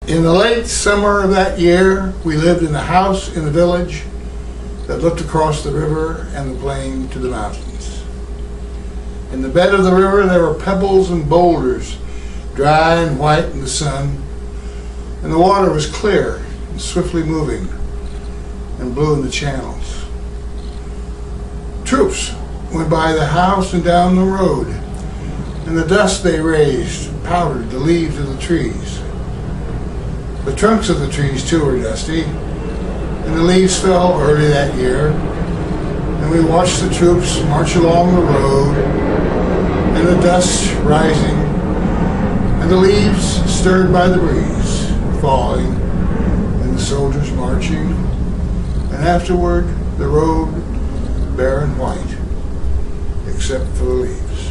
In the late summer of that year, we lived in a house in the village that looked across the river and the plain to the mountains. In the bed of the river there were pebbles and boulders, dry and white in the sun, and the water was clear and swiftly moving and blue in the channels. Troops went by the house and down the road, and the dust they raised powdered the leaves of the trees. The trunks of the trees, too, were dusty, and the leaves fell early that year, and we watched the troops march along the road, and the dust rising, and the leaves stirred by the breeze falling, and the soldiers marching, and afterward the road bare and white, except for the leaves.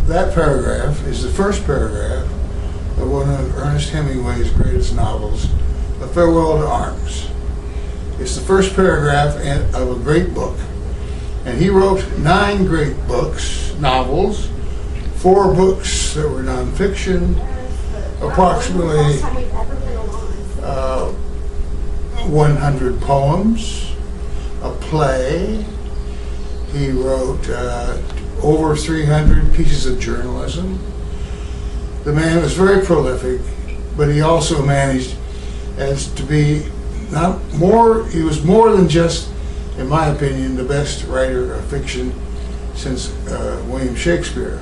That paragraph is the first paragraph of one of Ernest Hemingway's greatest novels, A Farewell to Arms. It's the first paragraph of a great book. And he wrote 9 great books, novels, 4 books that were nonfiction, approximately 100 poems, a play. He wrote over 300 pieces of journalism. The man was very prolific, but he also managed to be he was more than just, in my opinion, the best writer of fiction since William Shakespeare.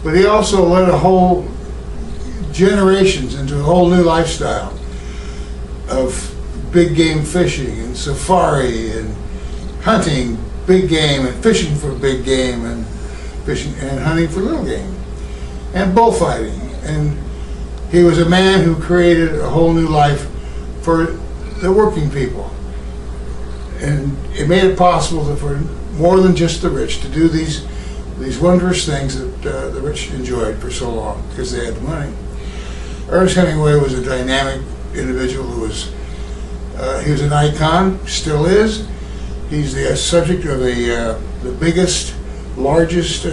But he also led a whole generations into a whole new lifestyle of big game fishing and safari and hunting big game and fishing for big game and fishing and hunting for little game and bullfighting. And he was a man who created a whole new life for the working people. And it made it possible for more than just the rich to do these wondrous things that the rich enjoyed for so long because they had the money. Ernest Hemingway was a dynamic individual who was he was an icon, still is. He's the subject of the biggest, largest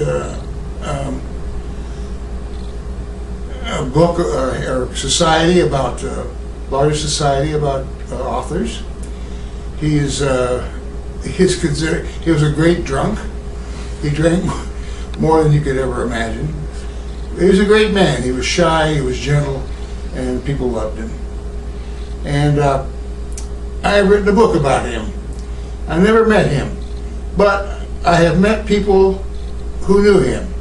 book or society about largest society about authors. He's considered. He was a great drunk. He drank more than you could ever imagine. He was a great man. He was shy. He was gentle, and people loved him. And I have written a book about him. I never met him, but I have met people who knew him.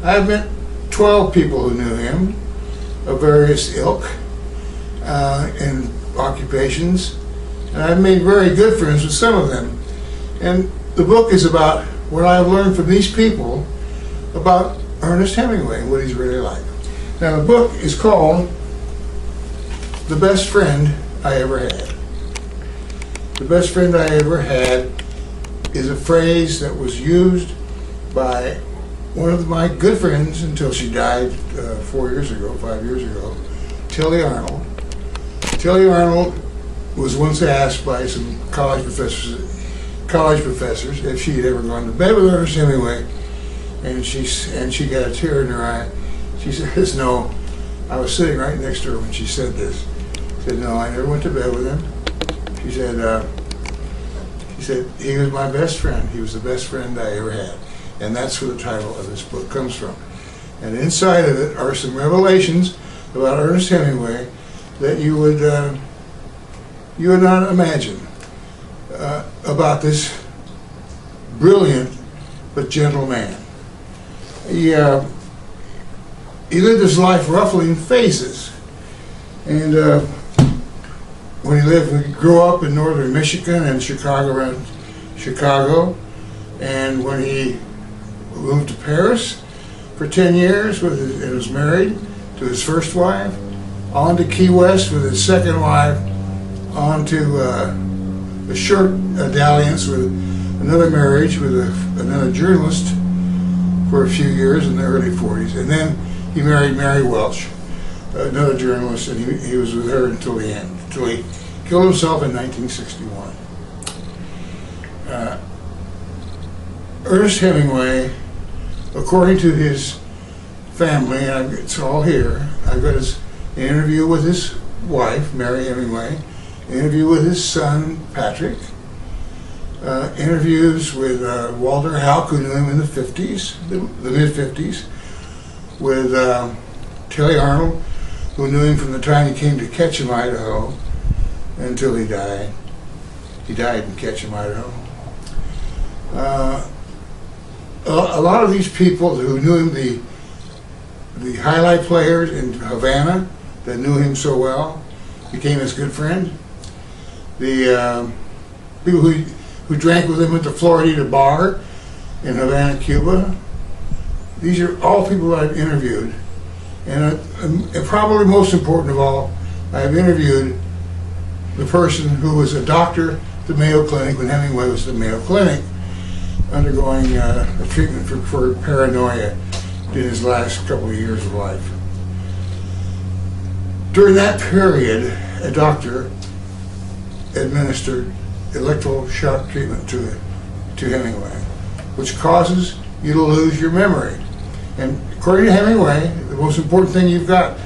I have met 12 people who knew him of various ilk and occupations, and I've made very good friends with some of them. And the book is about what I've learned from these people about Ernest Hemingway and what he's really like. Now, the book is called The Best Friend I Ever Had. The best friend I ever had is a phrase that was used by one of my good friends until she died 5 years ago, Tilly Arnold. Tilly Arnold was once asked by some college professors if she had ever gone to bed with Ernest Hemingway, and she got a tear in her eye. She says, "No." I was sitting right next to her when she said this. She said, "No, I never went to bed with him." She said, "He was my best friend. He was the best friend I ever had." And that's where the title of this book comes from. And inside of it are some revelations about Ernest Hemingway that you would not imagine about this brilliant but gentle man. He lived his life roughly in phases. And when he grew up in northern Michigan and around Chicago, and when he moved to Paris for 10 years and was married to his first wife, on to Key West with his second wife, on to a short dalliance with another marriage with another journalist for a few years in the early 40s, and then he married Mary Welch, another journalist, and he was with her until the end, until he killed himself in 1961. Ernest Hemingway, according to his family, and it's all here, I I've got an interview with his wife, Mary Hemingway, interview with his son, Patrick, interviews with Walter Hauck, who knew him in the 50s, the mid-50s, with Terry Arnold, who knew him from the time he came to Ketchum, Idaho, until he died. He died in Ketchum, Idaho. A lot of these people who knew him, the highlight players in Havana that knew him so well, became his good friend. The people who drank with him at the Florida bar in Havana, Cuba. These are all people I've interviewed. And probably most important of all, I've interviewed the person who was a doctor at the Mayo Clinic when Hemingway was at the Mayo Clinic, undergoing a treatment for paranoia in his last couple of years of life. During that period, a doctor administered electroshock treatment to Hemingway, which causes you to lose your memory. And according to Hemingway, the most important thing he had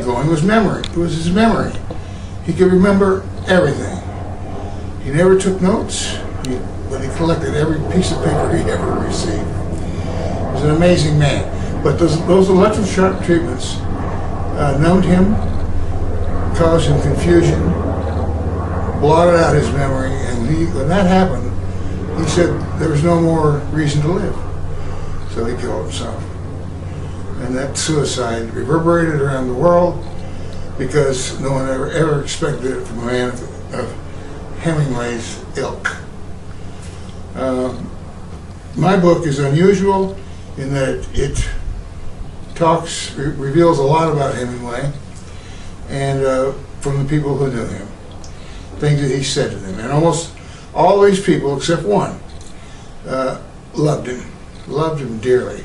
going was memory. It was his memory. He could remember everything. He never took notes, but he collected every piece of paper he ever received. He was an amazing man. But those electroshock treatments numbed him, caused him confusion, blotted out his memory, and when that happened, he said there was no more reason to live. So he killed himself. And that suicide reverberated around the world because no one ever expected it from a man of Hemingway's ilk. My book is unusual in that it reveals a lot about Hemingway and from the people who knew him, things that he said to them. And almost all these people, except one, loved him dearly.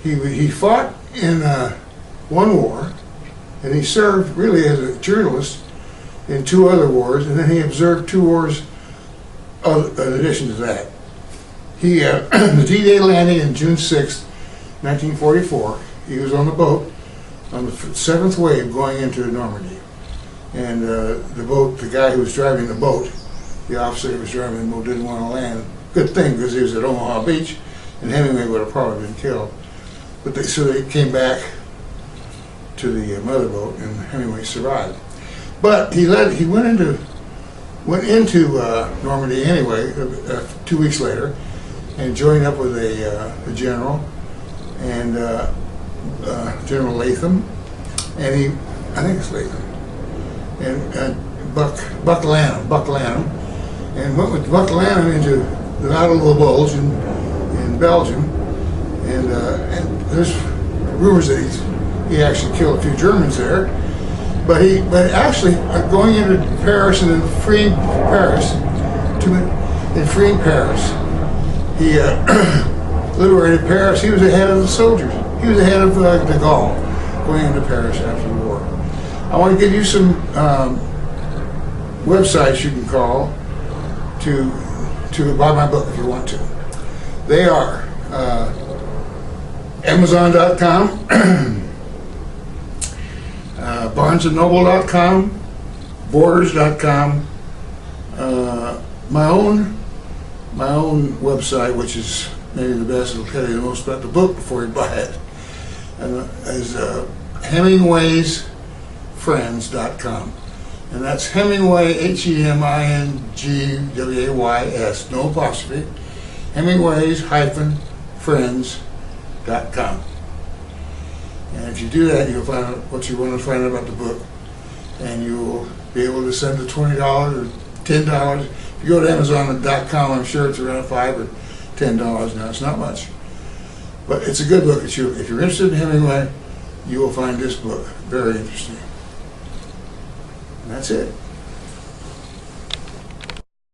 He fought in one war, and he served really as a journalist in 2 other wars, and then he observed 2 wars in addition to that. The D-Day landing in June 6, 1944, he was on the boat on the 7th wave going into Normandy. And the guy who was driving the boat, the officer who was driving the boat, didn't want to land. Good thing, because he was at Omaha Beach, and Hemingway would have probably been killed. So they came back to the mother boat, and Hemingway survived. But he went into Normandy anyway 2 weeks later, and joined up with a general, and General Latham, and I think it's Latham, and Buck Lanham, and went with Buck Lanham into the Battle of the Bulge in Belgium, and there's rumors that he actually killed a few Germans there, but actually going into Paris and then freeing Paris, he liberated Paris. He was the head of the soldiers. He was the head of de Gaulle going into Paris after the war. I want to give you some websites you can call to buy my book if you want to. They are Amazon.com, BarnesandNoble.com, Borders.com, my own website, which is maybe the best, it'll tell you the most about the book before you buy it, is HemingwaysFriends.com. And that's Hemingway, HemingWays, no apostrophe, Hemingways-Friends.com. And if you do that, you'll find out what you want to find out about the book, and you'll be able to send the $20 or $10. If you go to Amazon.com, I'm sure it's around $5 or $10 now. It's not much, but it's a good book. If you're interested in Hemingway, you will find this book very interesting. And that's it.